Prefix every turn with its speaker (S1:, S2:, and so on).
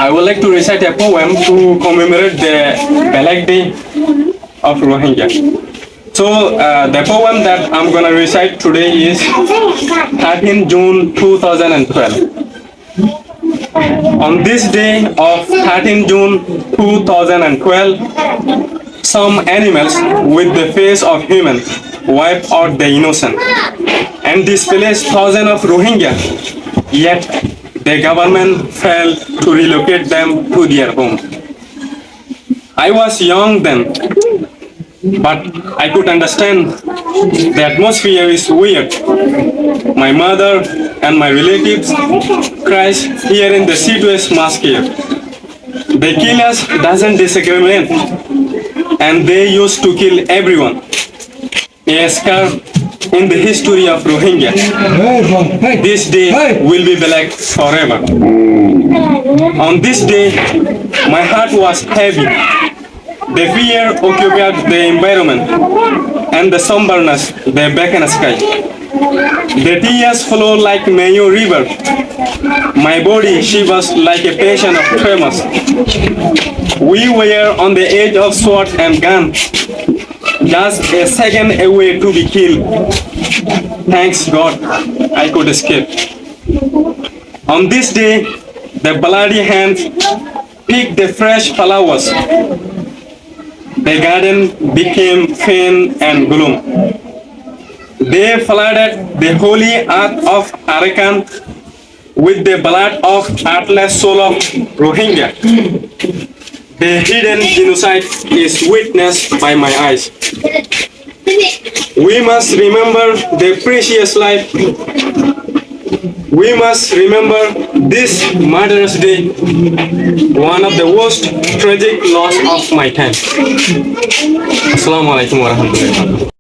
S1: I would like to recite a poem to commemorate the Black Day of Rohingya. So the poem that I'm gonna recite today is 13 June 2012. On this day of 13 June 2012, some animals with the face of human wiped out the innocent and displaced thousands of Rohingya. Yet the government failed to relocate them to their home. I was young then, but I could understand the atmosphere is weird. My mother and my relatives Cries here in the Sittwe massacre. The killers doesn't discriminate, and they used to kill everyone. A scar in the history of Rohingya. This day will be black forever. On this day, my heart was heavy. The fear occupied the environment, and the somberness, the vacant sky. The tears flow like Mayyu River. My body shivers like a patient of tremors. We were on the edge of sword and gun, just a second away to be killed. Thanks God, I could escape. On this day, the bloody hands picked the fresh flowers. The garden became faint and gloom. They flooded the holy earth of Arakan with the blood of heartless soul of Rohingya. The hidden genocide is witnessed by my eyes. We must remember the precious life. We must remember this murderous day, one of the worst tragic loss of my time. Assalamu alaikum warahmatullahi wabarakatuh.